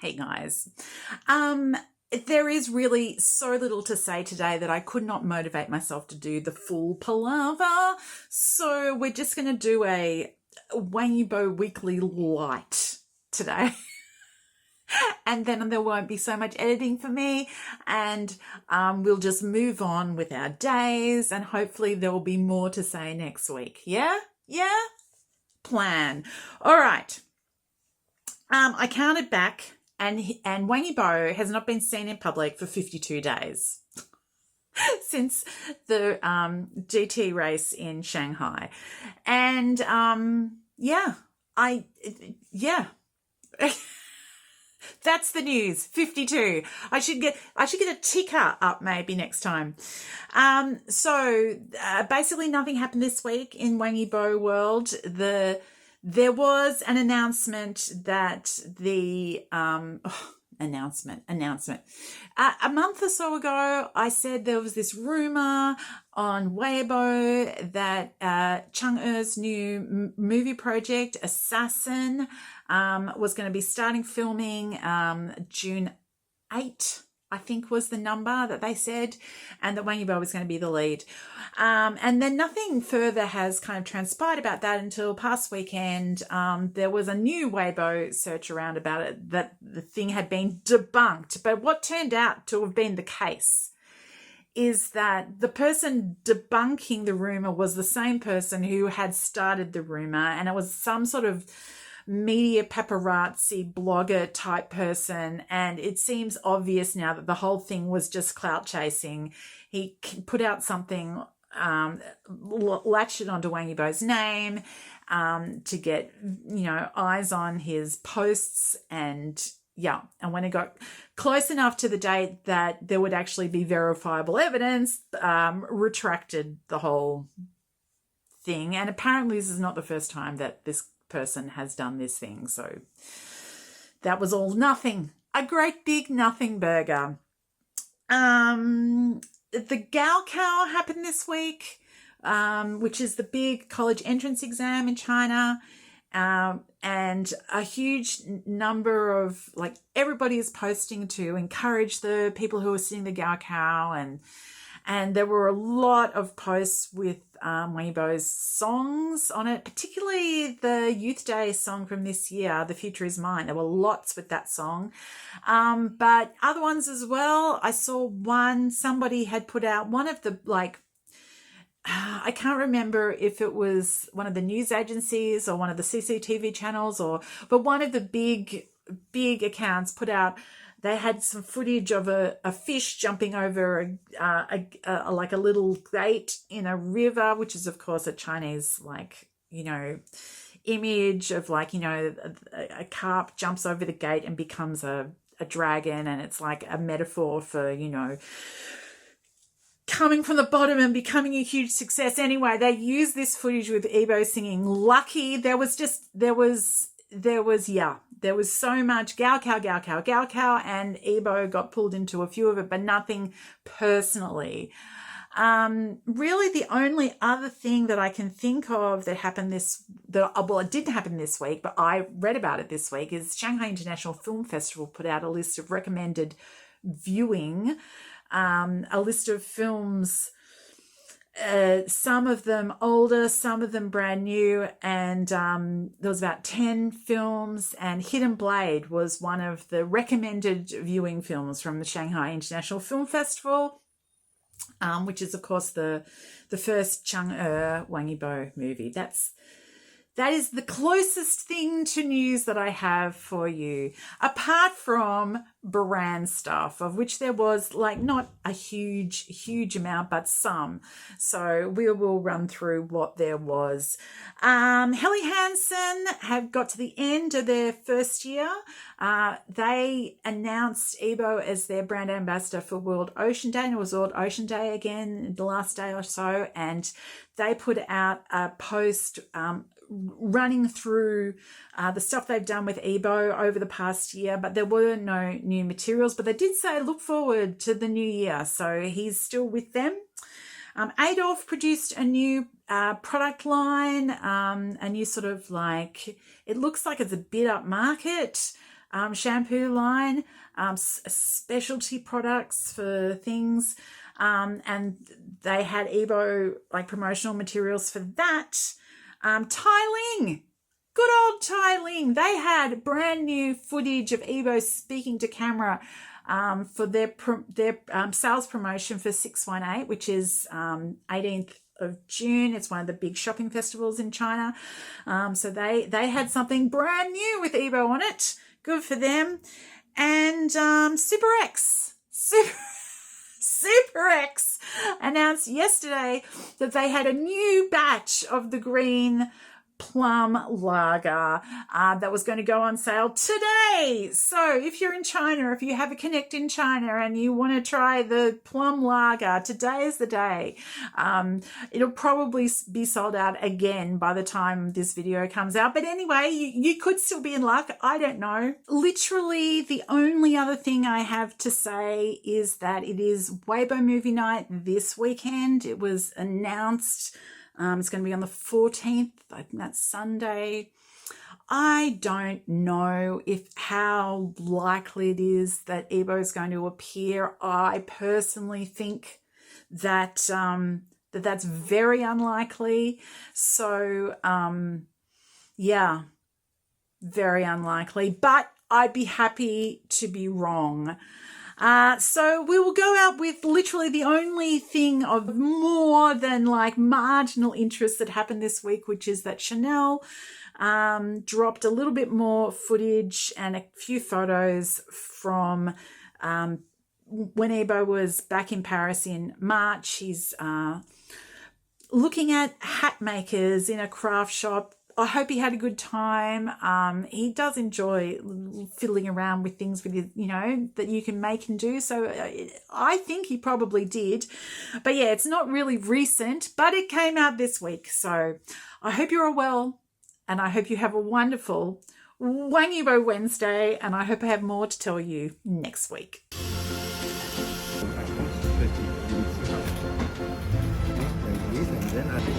Hey guys. There is really so little to say today that I could not motivate myself to do the full palaver. So we're just going to do a Wang Yibo weekly light today. And then there won't be so much editing for me, and we'll just move on with our days, and hopefully there will be more to say next week. Yeah? Plan. All right. I counted back, and Wang Yibo has not been seen in public for 52 days since the GT race in Shanghai. And that's the news. 52. I should get a ticker up maybe next time. Basically nothing happened this week in Wang Yibo world. There was an announcement that announcement. A month or so ago, I said there was this rumor on Weibo that Chang'e's new movie project, Assassin, was going to be starting filming June 8, I think was the number that they said, and that Wang Yibo was going to be the lead. And then nothing further has kind of transpired about that until past weekend. There was a new Weibo search around about it that the thing had been debunked. But what turned out to have been the case is that the person debunking the rumor was the same person who had started the rumor, and it was some sort of media paparazzi blogger type person, and it seems obvious now that the whole thing was just clout chasing. He put out something, latched it onto Wang Yibo's name to get eyes on his posts, and when it got close enough to the date that there would actually be verifiable evidence, retracted the whole thing. And apparently this is not the first time that this person has done this thing. So that was all nothing. A great big nothing burger. The Gaokao happened this week, which is the big college entrance exam in China. And a huge number of, everybody is posting to encourage the people who are sitting the Gaokao, and there were a lot of posts with Wang Yibo's songs on it, particularly the Youth Day song from this year, The Future Is Mine. There were lots with that song. But other ones as well. I saw somebody had put out one of the, I can't remember if it was one of the news agencies or one of the CCTV channels, but one of the big accounts put out, they had some footage of a fish jumping over a little gate in a river, which is of course a Chinese image of a carp jumps over the gate and becomes a dragon, and it's like a metaphor for coming from the bottom and becoming a huge success. Anyway, they used this footage with Yibo singing Lucky. There was so much Gaokao, and Yibo got pulled into a few of it, but nothing personally. Really the only other thing that I can think of that happened it didn't happen this week, but I read about it this week, is Shanghai International Film Festival put out a list of recommended viewing, a list of films, some of them older, some of them brand new, and there was about 10 films, and Hidden Blade was one of the recommended viewing films from the Shanghai International Film Festival, which is of course the first Chang'e Wang Yibo movie. That is the closest thing to news that I have for you, apart from brand stuff, of which there was not a huge amount, but some. So we will run through what there was. Helly Hansen have got to the end of their first year. They announced Yibo as their brand ambassador for World Ocean Day, and it was World Ocean Day again the last day or so, and they put out a post running through the stuff they've done with Yibo over the past year, but there were no new materials. But they did say look forward to the new year, so he's still with them. Adolf produced a new product line, a new sort of it looks like it's a bit upmarket shampoo line, specialty products for things. And they had Yibo like promotional materials for that. Tai Ling, good old Tai Ling. They had brand new footage of Yibo speaking to camera for their sales promotion for 618, which is 18th of June. It's one of the big shopping festivals in China. So they had something brand new with Yibo on it. Good for them. And SuperX announced yesterday that they had a new batch of the green plum lager that was going to go on sale today. So if you're in China, if you have a connect in China and you want to try the plum lager, today is the day. It'll probably be sold out again by the time this video comes out. But anyway, you could still be in luck. I don't know. Literally, the only other thing I have to say is that it is Weibo movie night this weekend. It was announced. It's going to be on the 14th. I think that's Sunday. I don't know how likely it is that Yibo is going to appear. I personally think that that's very unlikely. So, yeah, very unlikely. But I'd be happy to be wrong. So we will go out with literally the only thing of more than like marginal interest that happened this week, which is that Chanel dropped a little bit more footage and a few photos from when Yibo was back in Paris in March. He's looking at hat makers in a craft shop. I hope he had a good time. He does enjoy fiddling around with things with that you can make and do. So I think he probably did. But yeah, it's not really recent, but it came out this week. So I hope you're all well, and I hope you have a wonderful Wang Yibo Wednesday, and I hope I have more to tell you next week. And then I think